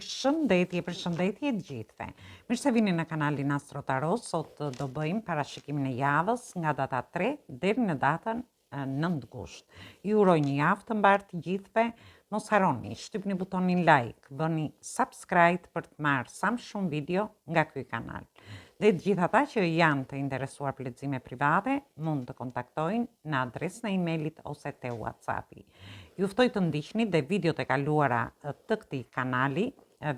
Përshëndetje të gjithëve. Mirë se vini në kanalin Astro Tarot. Sot do bëjmë parashikimin e javës nga data 3 deri në datën 9 gusht. Ju uroj një javë të mbarë të gjithëve. Mos harroni, shtypni butonin like, bëni subscribe për të marrë sa më shumë video nga ky kanal. Dhe të gjithë ata që janë të interesuar për lexime private, mund të kontaktojnë në adresën e emailit ose te WhatsAppi. Ju ftoj të ndiqni dhe videot e kaluara të këtij kanali,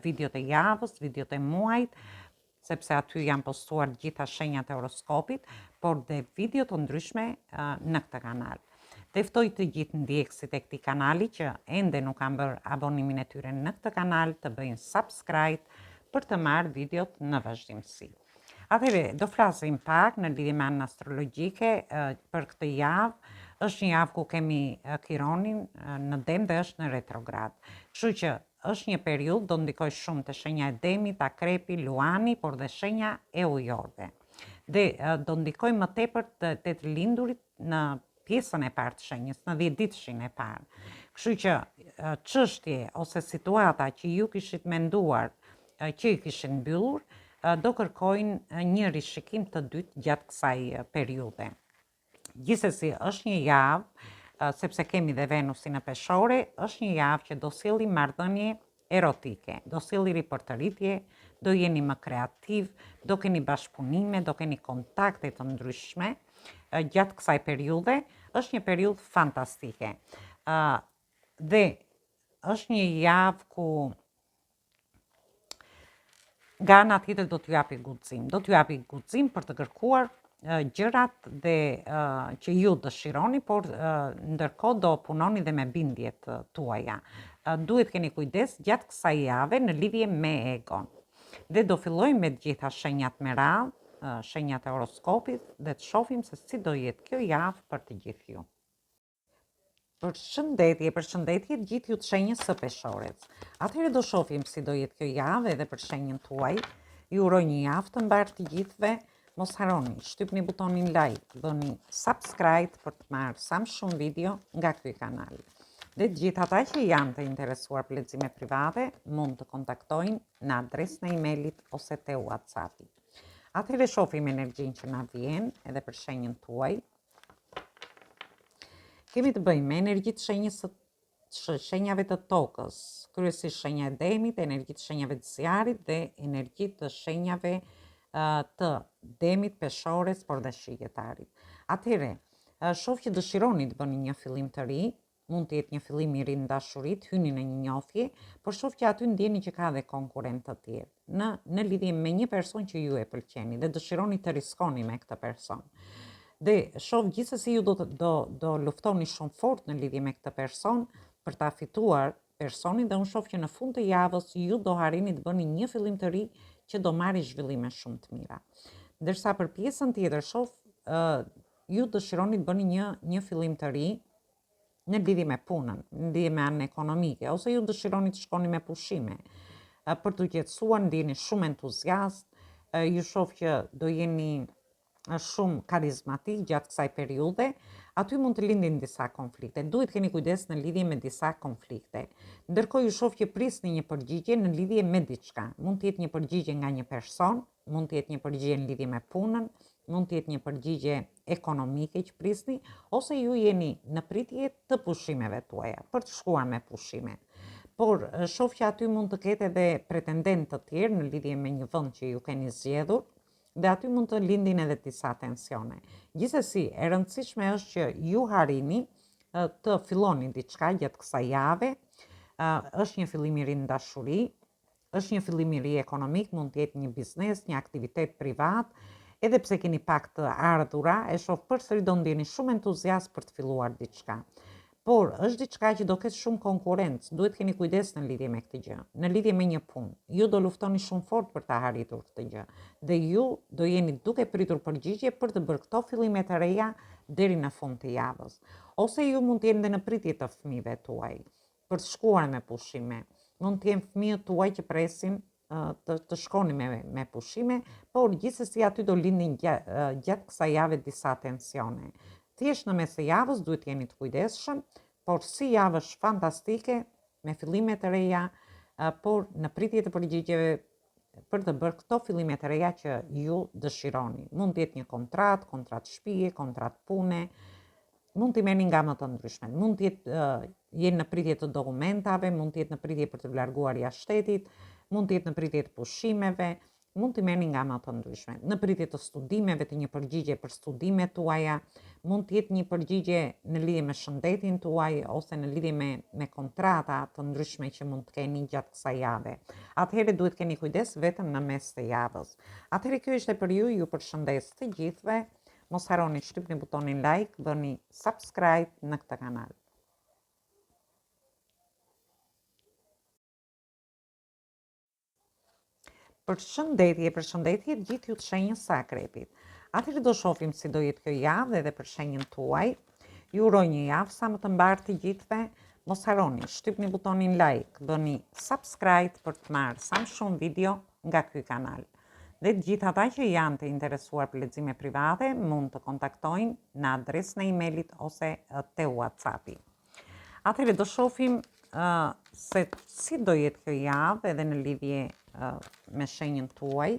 videot e javës, videot e muajit, sepse aty janë postuar gjitha shenjat e horoskopit, por dhe video të ndryshme në këtë kanal. Dhe ftoj të gjithë ndjekësit e këtij kanali që ende nuk kanë bërë abonimin e tyre në këtë kanal të bëjnë subscribe për të marrë videot në vazhdimsi. Atëherë, do flasim pak në lidhje me anën astrologjike për këtë javë. Është një javë ku kemi Kironin në Dem dhe është në retrograd. Kështu që është një periudhë do ndikoj shumë të shenja e Demit, Akrepi, Luani, por dhe shenja e ujorëve. Dhe do ndikoj më tepër të lindurit në pjesën e parë të shenjës, në 10 ditëshin e parë. Kështu që çështje ose situata që ju kishit menduar që i kishin mbyllur, do kërkojnë një rishikim të dytë gjatë kësaj periudhe. Gjithsesi është një javë, sepse kemi dhe Venusin në peshore, është një javë që do sjelli marrëdhënie erotike, do sjelli ripërtëritje, do jeni më kreativ, do keni bashkëpunime, do keni kontakte të ndryshme gjatë kësaj periudhe. Është një periudhë fantastike. Dhe është një javë ku nga ana tjetër do t'ju japi guxim. Do t'ju japi guxim për të kërkuar gjërat dhe që ju dëshironi, por ndërkohë do punoni dhe me bindjet tuaja. Duhet keni kujdes gjatë kësaj jave në lidhje me egon. Dhe do fillojmë me gjitha shenjat me radhë, shenjat e horoskopit, dhe të shohim se si do jetë kjo javë për të gjithë ju. Përshëndetje të gjithë ju të shenjës së peshores. Atëherë do shohim si do jetë kjo javë edhe për shenjën tuaj. Ju uroj një javë të mbarë të gjithëve. Mos harroni, shtypni butonin like, bëni subscribe për të marrë sa më shumë video nga ky kanal. Dhe të gjithë ata që janë të interesuar për lexime private, mund të kontaktojnë në adresën e emailit ose te WhatsAppi. Atëherë shohim energjinë që na vjen edhe për shenjën tuaj. Kemi të bëjmë me energji të shenjave të tokës, kryesisht shenja e Demit, energji të shenjave të Zjarit dhe energji të shenjave të Demit, Peshores, por dhe Shigetarit. Atëherë, shoh që dëshironi të bëni një fillim të ri, mund të jetë një fillim i ri në dashuri, hyni në një njohje, por shoh që aty ndjeni që ka dhe konkurrent të tjerë në lidhje me një person që ju e pëlqeni dhe dëshironi të riskoni me këtë person. Dhe shoh gjithsesi ju do luftoni shumë fort në lidhje me këtë person për ta fituar personin, dhe unë shoh që në fund të javës ju do harrini të bëni një fillim të ri që do marrë zhvillime shumë të mira. Ndërsa për pjesën tjetër shoh ju dëshironi të bëni një fillim të ri në lidhje me punën, në lidhje me anën ekonomike, ose ju dëshironi të shkoni me pushime për të qetësuar, ndjeni shumë entuziast, ju shoh që do jeni shumë karizmatik gjatë kësaj periudhe. Aty mund të lindin disa konflikte. Duhet keni kujdes në lidhje me disa konflikte. Ndërkohë ju shoh që prisni një përgjigje në lidhje me diçka. Mund të jetë një përgjigje nga një person, mund të jetë një përgjigje në lidhje me punën, mund të jetë një përgjigje ekonomike që prisni, ose ju jeni në pritje të pushimeve tuaja, për të shkuar me pushime. Por shoh që aty mund të ketë edhe pretendentë të tjerë në lidhje me një vend që ju keni zgjedhur, dhe aty mund të lindin edhe disa tensione. Gjithsesi, e rëndësishme është që ju harrini të filloni diçka gjatë kësaj jave. Është një fillim i ri në dashuri, është një fillim i ri ekonomik, mund të jetë një biznes, një aktivitet privat, edhe pse keni pak të ardhura, e shoh përsëri do ndjeni shumë entuziast për të filluar diçka. Por është diçka që do ketë shumë konkurrencë, duhet keni kujdes në lidhje me këtë gjë, në lidhje me një punë. Ju do luftoni shumë fort për ta arritur këtë gjë, dhe ju do jeni duke pritur përgjigje për të bërë këto fillime të reja deri në fund të javës. Ose ju mund të jeni në pritje të fëmijëve tuaj, për të shkuar me pushime. Mund të jenë fëmijët tuaj që presin të shkoni me pushime, por gjithsesi aty do lindin gjatë kësaj jave disa tensione. Thjesht në mes të javës duhet jeni të kujdesshëm, por si javë është fantastike, me fillime të reja, por në pritje të përgjigjeve për të bërë këto fillimet e reja që ju dëshironi. Mund të jetë një kontratë shtëpie, kontratë pune, mund t'i merrni nga më të ndryshme. Mund të jetë jeni në pritje të dokumentave, mund të jetë në pritje për të larguar jashtë shtetit, mund të jetë në pritje të pushimeve, mund t'i merrni nga më të ndryshme. Në pritje të studimeve, të një përgjigje për studimet tuaja, mund të jetë një përgjigje në lidhje me shëndetin tuaj ose në lidhje me kontrata të ndryshme që mund të keni gjatë kësaj jave. Atëherë duhet keni kujdes vetëm në mes të javës. Atëherë kjo ishte për ju, ju përshëndes të gjithëve. Mos harroni shtypni butonin like, bëni subscribe në këtë kanal. Përshëndetje gjithë ju të shenjës së Akrepit. Atëherë do shohim si do jetë kjo javë edhe për shenjën tuaj. Ju uroj një javë sa më të mbarë të gjithëve. Mos harroni, shtypni butonin like, bëni subscribe për të marrë sa më shumë video nga ky kanal. Dhe të gjithë ata që janë të interesuar për lexime private mund të kontaktojnë në adresën e emailit ose te WhatsAppi. Atëherë do shohim se si do jetë kjo javë edhe në lidhje me shenjën tuaj.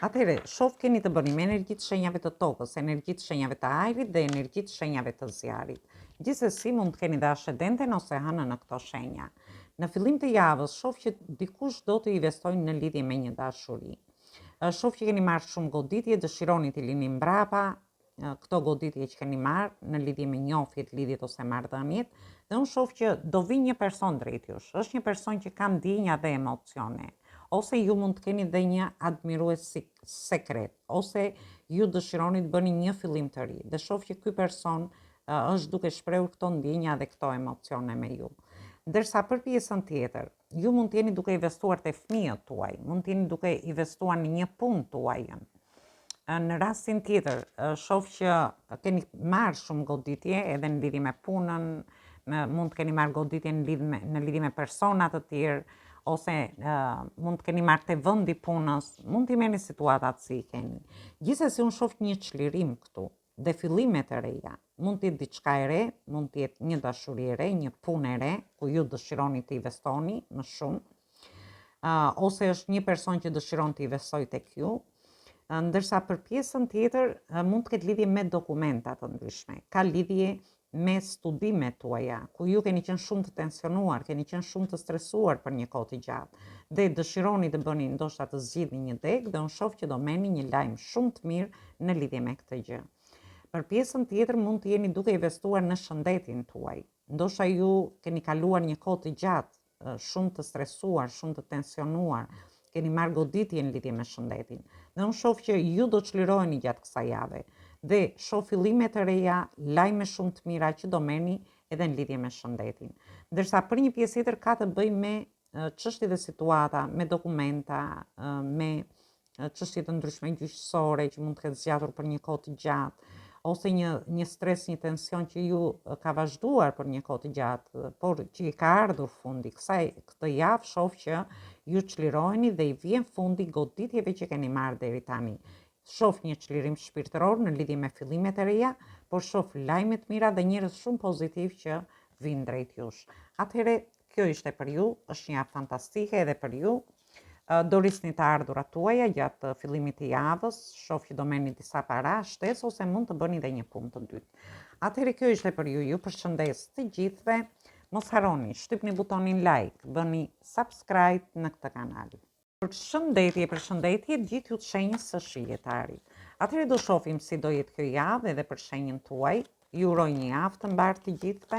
Atëherë, keni të bëni me energjitë shenjave të tokës, energjitë shenjave të ajrit dhe energjitë shenjave të zjarit. Gjithsesi mund të keni dhe ascendenten ose hënën në këto shenja. Në fillim të javës, shoh që dikush do të investojnë në lidhje me një dashuri. Shoh që keni marrë shumë goditje, dëshironi t'i lini mbrapa këto goditje që keni marrë në lidhje me njohjet, lidhjet ose marrëdhëniet, dhe unë shoh që do vi një person drejt jush. Është një person që ka ndjenja dhe emocione, ose ju mund të keni dhe një admirues sekret, ose ju dëshironi të bëni një fillim të ri. Dhe shoh që ky person është duke shprehur këto ndjenja dhe këto emocione me ju. Ndërsa për pjesën tjetër, ju mund të jeni duke investuar te fëmijët tuaj, mund të jeni duke investuar në një punë tuaj. Në rastin tjetër, shoh që keni marrë shumë goditje edhe në lidhje me punën, mund të keni marrë goditje në lidhje me persona të tjerë, ose mund të keni marrë te vendi punës, mund t'i merrni situatat si i keni. Gjithsesi unë shoh një çlirim këtu dhe fillime të reja. Mund të jetë diçka e re, mund të jetë një dashuri e re, një punë e re, ku ju dëshironi të investoni më shumë, ose është një person që dëshiron të investoj tek ju. Ndërsa për pjesën tjetër mund të ketë lidhje me dokumenta të ndryshme, ka lidhje me studimet tuaja, ku ju keni qenë shumë të tensionuar, keni qenë shumë të stresuar për një kohë të gjatë, dhe dëshironi të bëni ndoshta të zgjidhni një deg, dhe unë shoh që do merrni një lajm shumë të mirë në lidhje me këtë gjë. Për pjesën tjetër mund të jeni duke investuar në shëndetin tuaj. Ndoshta ju keni kaluar një kohë të gjatë shumë të stresuar, shumë të tensionuar, keni marrë goditje në lidhje me shëndetin. Dhe unë shoh që ju do çliroheni gjatë kësaj jave dhe shoh fillime të reja, lajme shumë të mira që do merrni edhe në lidhje me shëndetin. Ndërsa për një pjesë tjetër ka të bëjë me çështje dhe situata, me dokumenta, me çështje të ndryshme gjyqësore që mund të ketë zgjatur për një kohë të gjatë, ose një stres, një tension që ju ka vazhduar për një kohë të gjatë, por që i ka ardhur fundi. Këtë javë shoh që ju çliroheni dhe i vjen fundi goditjeve që keni marrë deri tani. Shoh një çlirim shpirtëror në lidhje me fillimet e reja, por shoh lajme të mira dhe njerëz shumë pozitiv që vinë drejt jush. Atëherë, kjo ishte për ju, është një javë fantastike edhe për ju. Do rrisni të ardhurat tuaja gjatë fillimit të javës, shoh që do merrni disa para, shtesë, ose mund të bëni dhe një punë të dytë. Atëherë kjo ishte për ju, ju përshëndes të gjithëve. Mos harroni, shtypni butonin like, bëni subscribe në këtë kanal. Përshëndetje gjithë ju të shenjës së Shijetarit. Atëherë do shohim si do jetë kjo javë edhe për shenjën tuaj. Ju uroj një javë të mbarë të gjithëve.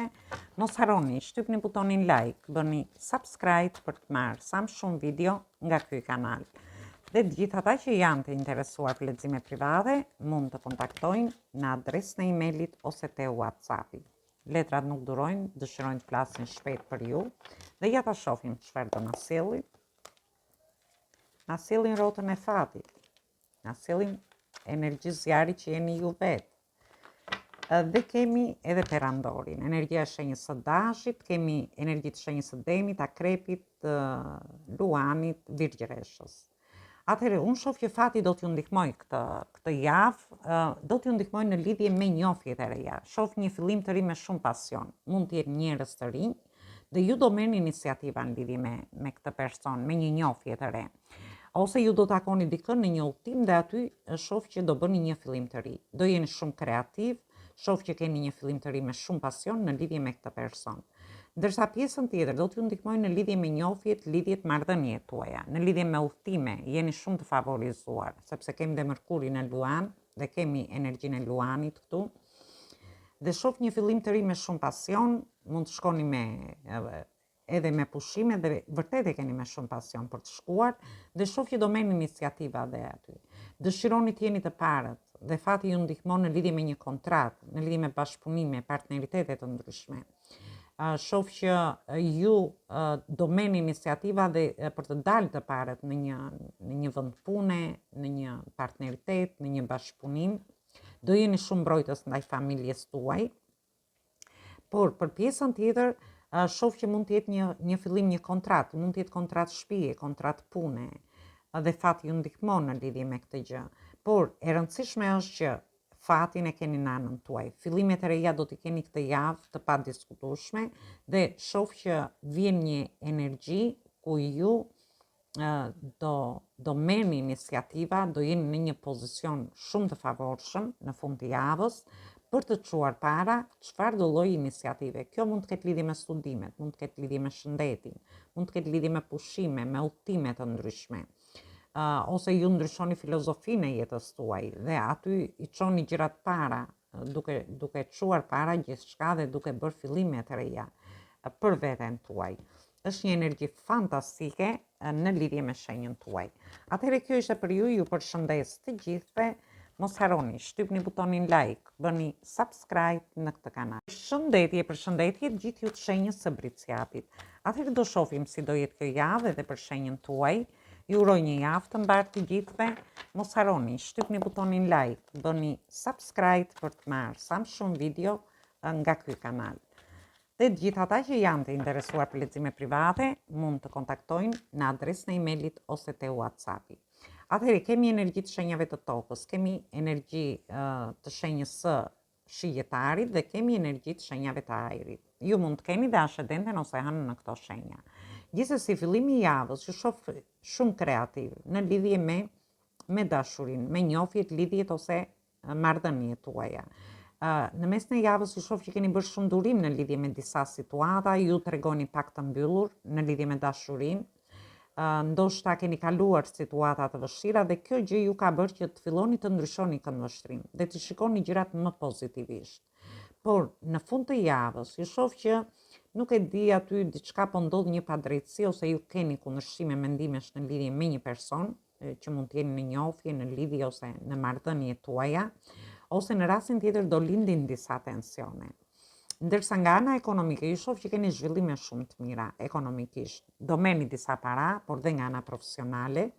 Mos harroni, shtypni butonin like, bëni subscribe për të marrë sa më shumë video nga ky kanal. Dhe të gjithë ata që janë të interesuar për lexime private mund të kontaktojnë në adresën e emailit ose te WhatsAppi. Letrat nuk durojnë, dëshirojnë të flasin shpejt për ju dhe ja ta shohim çfarë do na sjellin. Na sjellin rrotën e fatit, na sjellin energji zjarri që jeni ju vetë. Dhe kemi edhe perandorin, energjia e shenjës së Dashit, kemi energjitë shenjës së Demit, Akrepit, Luanit, Virgjëreshës. Atëherë, unë shoh që fati do t'ju ndihmoj këtë javë, do t'ju ndihmoj në lidhje me njohjet e reja. Shoh një fillim të ri me shumë pasion. Mund të jetë njerëz të rinj dhe ju do merrni iniciativa në lidhje me këtë person, me një njohje të re. Ose ju do takoni dikën në një udhtim dhe aty shoh që do bëni një fillim të ri. Do jeni shumë kreativ, shoh që keni një fillim të ri me shumë pasion në lidhje me këtë person. Ndërsa pjesën tjetër do t'ju ndihmoj në lidhje me njohjet, lidhjet marrëdhënie tuaja, në lidhje me udhtime, jeni shumë të favorizuar, sepse kemi dhe Mërkurin në Luan dhe kemi energjinë e Luanit këtu. Dhe shoh një fillim të ri me shumë pasion, mund të shkoni edhe me pushime dhe vërtet e keni me shumë pasion për të shkuar dhe shoh që do merrni iniciativa dhe aty. Dëshironi të jeni të parët dhe fati ju ndihmon në lidhje me një kontratë, në lidhje me bashkëpunime, partneritete të ndryshme. Shoh që ju do merrni iniciativa dhe për të dalë të parët në një vend pune, në një partneritet, në një bashkëpunim. Do jeni shumë mbrojtës ndaj familjes tuaj. Por për pjesën tjetër, shoh që mund të jetë një fillim një kontratë, mund të jetë kontratë shtëpie, kontratë pune, dhe fati ju ndihmon në lidhje me këtë gjë. Por e rëndësishme është që fatin e keni në anën tuaj. Fillimet e reja do t'i keni këtë javë të padiskutueshme dhe shoh që vjen një energji ku ju do merrni iniciativa, do jeni në një pozicion shumë të favorshëm në fund të javës për të çuar para çfarë do lloj iniciative. Kjo mund të ketë lidhje me studimet, mund të ketë lidhje me shëndetin, mund të ketë lidhje me pushime, me udhtime të ndryshme. Ose ju ndryshoni filozofinë e jetës tuaj dhe aty i çoni gjërat para, duke çuar para gjithçka dhe duke bërë fillime të reja për veten tuaj. Është një energji fantastike në lidhje me shenjën tuaj. Atëherë kjo ishte për ju përshëndes të gjithëve. Mos harroni, shtypni butonin like, bëni subscribe në këtë kanal. Përshëndetje gjithë ju të shenjës së Briciatit. Atëherë do shohim si do jetë kjo javë edhe për shenjën tuaj. Ju uroj një javë të mbarë të gjithëve. Mos harroni, shtypni butonin like, bëni subscribe për të marrë sa më shumë video nga ky kanal. Dhe gjithë ata që janë të interesuar për lexime private, mund të kontaktojnë në adresën e emailit ose te WhatsAppi. Atëherë kemi energji të shenjave të tokës, kemi energji të shenjës së shijetarit dhe kemi energji të shenjave të ajrit. Ju mund të keni dhe ascendenten ose hënën në këto shenja. Gjithsesi fillimi i javës ju shoh shumë kreativ në lidhje me dashurinë, me njohjet, lidhjet ose marrëdhëniet tuaja. Në mes në javës ju shoh që keni bërë shumë durim në lidhje me disa situata, ju tregoni pak të mbyllur në lidhje me dashurinë. Ndoshta keni kaluar situata të vështira dhe kjo gjë ju ka bërë që të filloni të ndryshoni këndvështrim dhe të shikoni gjërat më pozitivisht. Por në fund të javës ju shoh që nuk e di aty diçka po ndodh një padrejtësi ose ju keni kundërshime mendimesh në lidhje me një person që mund të jeni në njohje, në lidhje ose në marrëdhënie tuaja, ose në rastin tjetër do lindin disa tensione. Ndërsa nga ana ekonomike, ju shoh që keni zhvillime shumë të mira ekonomikisht. Do merrni disa para, por dhe nga ana profesionale.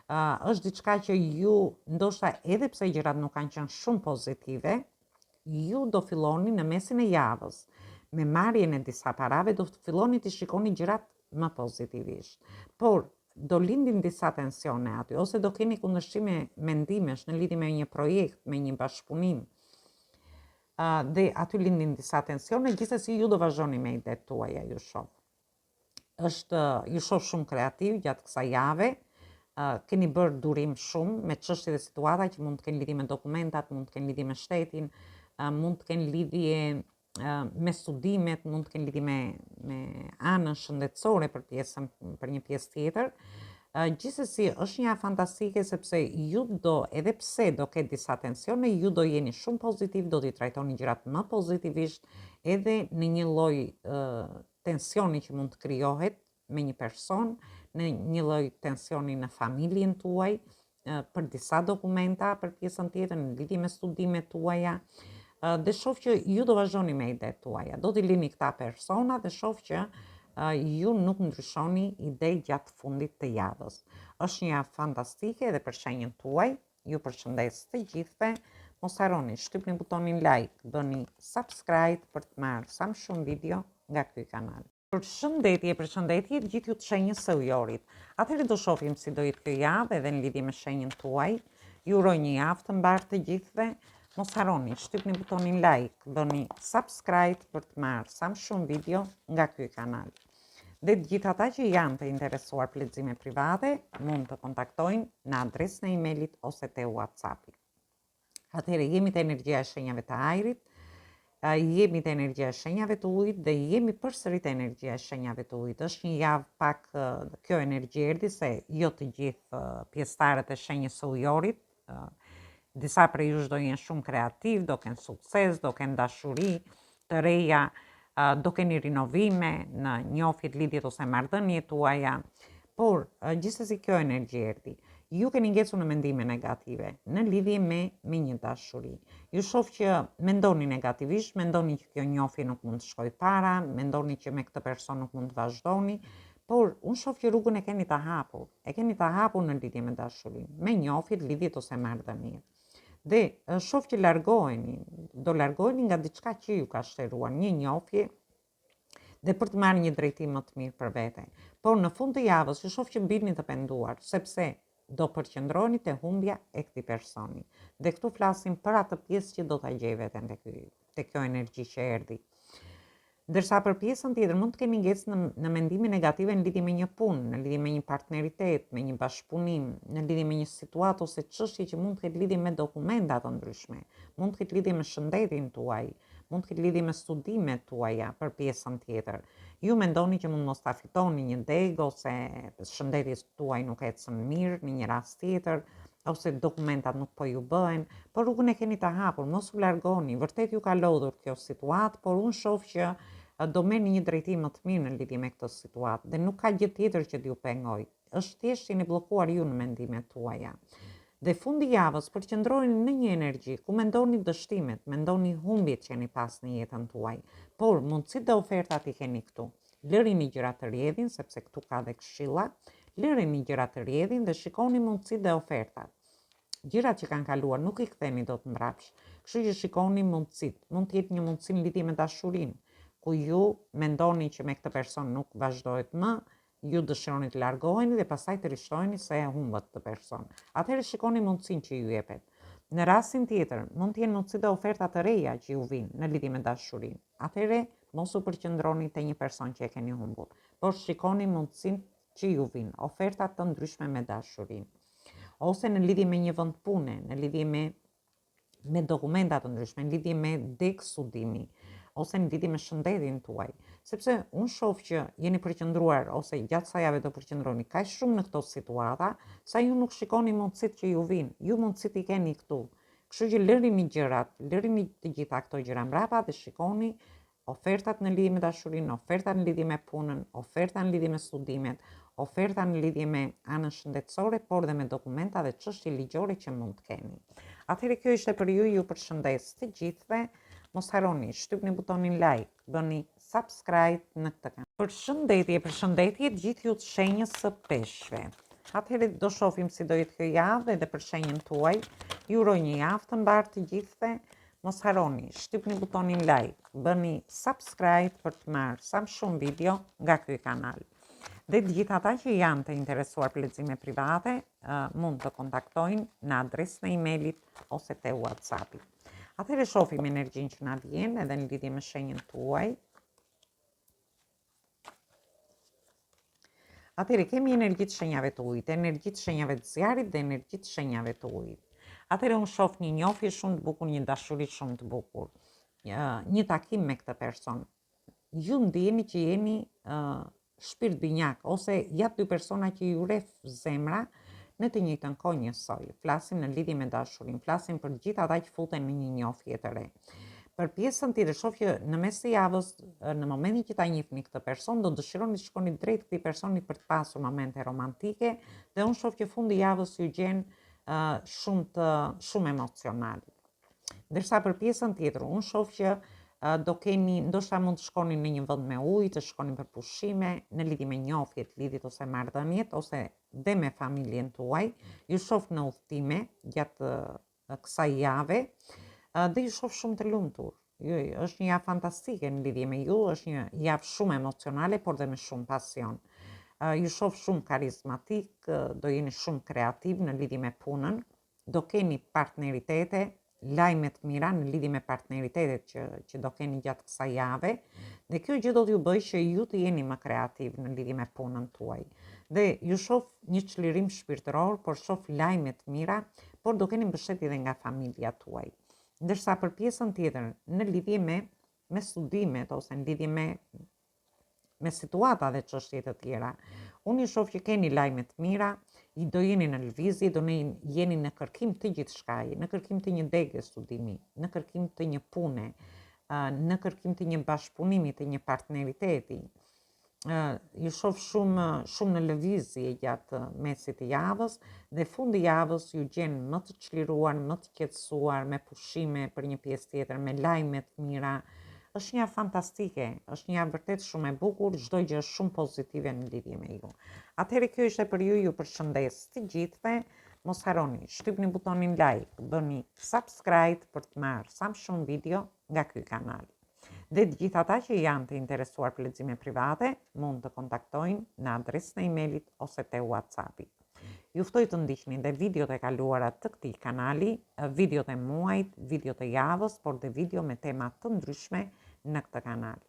Është diçka që ju, ndoshta edhe pse gjërat nuk kanë qenë shumë pozitive, ju do filloni në mesin e javës. Me marrjen e disa parave, do filloni të shikoni gjërat më pozitivisht. Por, do lindin disa tensione aty, ose do keni kundërshime mendimesh në lidhje me një projekt, me një bashkëpunim. Dhe aty lindin disa tensione, gjithsesi ju do vazhdoni me idetë tuaja, ju shoh. Ju shoh shumë kreativ gjatë kësaj jave, keni bërë durim shumë me çështje dhe situata që mund të kenë lidhje me dokumentat, mund të kenë lidhje me shtetin, mund të kenë lidhje me studimet, mund të kenë lidhje me anën shëndetësore për një pjesë tjetër. Gjithsesi është një fantastike sepse ju edhe pse do ketë disa tensione, ju do jeni shumë pozitiv, do t'i trajtoni gjërat më pozitivisht, edhe në një lloj tensioni që mund të krijohet me një person, në një lloj tensioni në familjen tuaj, për disa dokumenta, për pjesën tjetër, në lidhje me studimet tuaja, dhe shoh që ju do vazhdoni me idetë tuaja, do t'i lini këta persona dhe shoh që ju nuk ndryshoni ide gjatë fundit të javës. Është një javë fantastike edhe për shenjën tuaj, ju përshëndes të gjithëve, mos harroni, shtypni butonin like, bëni subscribe për të marrë sa më shumë video nga ky kanal. Përshëndetje të gjithë ju të shenjës së ujorit. Atëherë do shohim si do jetë kjo javë edhe në lidhje me shenjën tuaj. Ju uroj një javë të mbarë të gjithëve. Mos harroni, shtypni butonin like, bëni subscribe për të marrë sa më shumë video nga ky kanal. Dhe të gjithë ata që janë të interesuar për lexime private, mund të kontaktojnë në adresën e emailit ose te WhatsAppi. Atëherë jemi te energjia e shenjave të ajrit, jemi te energjia e shenjave të ujit dhe jemi përsëri te energjia e shenjave të ujit. Është një javë pak kjo energji erdhi se jo të gjithë pjesëtarët e shenjës së ujorit, disa prej jush do jenë shumë kreativ, do kenë sukses, do kenë dashuri të reja, do keni rinovime në njofjet, lidhjet ose marrëdhëniet tuaja, por gjithsesi kjo energji erdhi. Ju keni ngecur në mendime negative në lidhje me një dashuri. Ju shoh që mendoni negativisht, mendoni që kjo njofje nuk mund të shkojë para, mendoni që me këtë person nuk mund të vazhdoni, por unë shoh që rrugën e keni të hapur. E keni të hapur në lidhje me dashurinë, me njofjet, lidhjet ose marrëdhëniet. Dhe shoh që do largoheni nga diçka që ju ka shtruar, një njofje dhe për të marrë një drejtim më të mirë për vete. Por në fund të javës ju shoh që mbini të penduar, sepse do përqendroheni te humbja e këtij personi. Dhe këtu flasim për atë pjesë që do ta gjej veten te kjo energji që erdhi. Ndërsa për pjesën tjetër mund të keni ngecë në mendime negative në lidhje me një punë, në lidhje me një partneritet, me një bashkëpunim, në lidhje me një situatë ose çështje që mund të ketë lidhje me dokumenta të ndryshme, mund të ketë lidhje me shëndetin tuaj, mund të ketë lidhje me studimet tuaja për pjesën tjetër. Ju mendoni që mund mos ta fitoni një degë ose shëndeti tuaj nuk ecën mirë në një rast tjetër, ose dokumentat nuk po ju bëhen, por rrugën e keni të hapur, mos u largoni. Vërtet ju ka lodhur kjo situatë, por unë shoh që do merrni një drejtim më të mirë në lidhje me këtë situatë dhe nuk ka gjë tjetër që t'ju pengoj. Është thjesht jeni bllokuar ju në mendimet tuaja. Dhe fundi javës përqendroheni në një energji ku mendoni dështimet, mendoni humbjet që jeni pas në jetën tuaj, por mundësitë dhe ofertat i keni këtu. Lërini gjërat të rrjedhin, sepse këtu ka dhe këshilla, lërini gjërat të rrjedhin dhe shikoni mundësitë dhe ofertat. Gjërat që kanë kaluar nuk i ktheni dot mbrapsht. Kështu që shikoni mundësitë. Mund të jetë një mundësi në lidhje me dashurinë, ku ju mendoni që me këtë person nuk vazhdohet më, ju dëshironi të largoheni dhe pastaj të rishtoheni se e humbët të person. Atëherë shikoni mundësinë që ju jepet. Në rastin tjetër, mund të jenë mundësi dhe oferta të reja që ju vinë në lidhje me dashurinë. Atëherë mos u përqendroni te një person që e keni humbur, por shikoni mundësinë që ju vinë, oferta të ndryshme me dashurinë. Ose në lidhje me një vend pune, në lidhje me dokumenta të ndryshme, në lidhje me deg studimi, ose në lidhje me shëndetin tuaj. Sepse unë shoh që jeni përqendruar ose gjatë sa jave do përqendroni kaq shumë në këto situata, sa ju nuk shikoni mundësitë që ju vinë. Ju mundësitë i keni këtu. Kështu që lërini gjërat, lërini të gjitha këto gjëra mbrapa dhe shikoni ofertat në lidhje me dashurinë, ofertat në lidhje me punën, ofertat në lidhje me studimet, oferta në lidhje me anën shëndetësore, por dhe me dokumenta dhe çështje ligjore që mund të keni. Atëherë kjo ishte për ju përshëndes të gjithëve. Mos harroni, shtypni butonin like, bëni subscribe në këtë kanal. Përshëndetje të gjithë ju të shenjës së peshqve. Atëherë do shohim si do jetë kjo javë edhe për shenjën tuaj. Ju uroj një javë të mbarë të gjithëve. Mos harroni, shtypni butonin like, bëni subscribe për të marrë sa më shumë video nga ky kanal. Dhe të gjithë ata që janë të interesuar për lexime private, mund të kontaktojnë në adresën e emailit ose te WhatsAppi. Atëherë shohim energjinë që na vjen edhe në lidhje me shenjën tuaj. Atëherë kemi energjitë shenjave të ujit, energjitë shenjave të zjarit dhe energjitë shenjave të ujit. Atëherë unë shoh një njofje shumë të bukur, një dashuri shumë të bukur, një takim me këtë person. Ju ndjeni që jeni shpirt binjak, ose jatë dy persona që ju rreth zemra në të njëjtën kohë njësoj. Flasim në lidhje me dashurinë, flasim për gjithë ata që futen në një njofje të re. Për pjesën tjetër, shoh që në mes të javës, në momentin që ta njihni këtë person, do dëshironi të shkoni drejt këtij personi për të pasur momente romantike, dhe unë shoh që fundi i javës ju gjen shumë emocional. Ndërsa për pjesën tjetër, unë shoh që do keni, ndoshta mund të shkoni në një vend me ujë, të shkoni për pushime, në lidhje me njofjet, lidhjet ose marrëdhëniet, ose dhe me familjen tuaj. Ju shoh në udhëtime gjatë kësaj jave dhe ju shoh shumë të lumtur. është një javë fantastike në lidhje me ju, është një javë shumë emocionale, por dhe me shumë pasion. Ju shoh shumë karizmatik, do jeni shumë kreativ në lidhje me punën, do keni partneritete, lajme të mira në lidhje me partneritetet që do keni gjatë kësaj jave, dhe kjo gjë do t'ju bëjë që ju të jeni më kreativ në lidhje me punën tuaj. Dhe ju shoh një çlirim shpirtëror, por shoh lajme të mira, por do keni mbështetje edhe nga familja tuaj. Ndërsa për pjesën tjetër, në lidhje me studimet ose në lidhje me situata dhe çështje të tjera, unë ju shoh që keni lajme të mira, do jeni në lëvizje, do jeni në kërkim të gjithçkaje, në kërkim të një dege studimi, në kërkim të një pune, në kërkim të një bashkëpunimi, të një partneriteti. Ju shoh shumë në lëvizje gjatë mesit të javës, dhe fundi javës ju gjen më të çliruar, më të qetësuar, me pushime për një pjesë tjetër, me lajme të mira. Është një javë fantastike, është një javë vërtet shumë e bukur, çdo gjë është shumë pozitive në lidhje me ju. Atëherë kjo ishte për ju përshëndes të gjithëve. Mos harroni, shtypni butonin like, bëni subscribe për të marrë sa më shumë video nga ky kanal. Dhe të gjithë ata që janë të interesuar për lexime private, mund të kontaktojnë në adresën e emailit ose te WhatsAppi. Ju ftoj të ndiqni dhe videot e kaluara të këtij kanali, videot e muajit, videot e javës, por dhe video me tema të ndryshme në këtë kanal.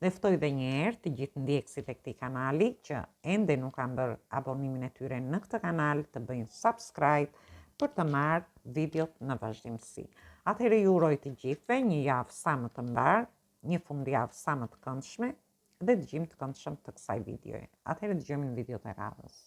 Dhe ftoj dhe një herë të gjithë ndjekësit e këtij kanali që ende nuk kanë bërë abonimin e tyre në këtë kanal të bëjnë subscribe për të marrë videot në vazhdimsi. Atëherë ju uroj të gjithëve një javë sa më të mbar, një fundjavë sa më të këndshme dhe dëgjim të këndshëm të kësaj videoje. Atëherë dëgjojmë në videot e radhës.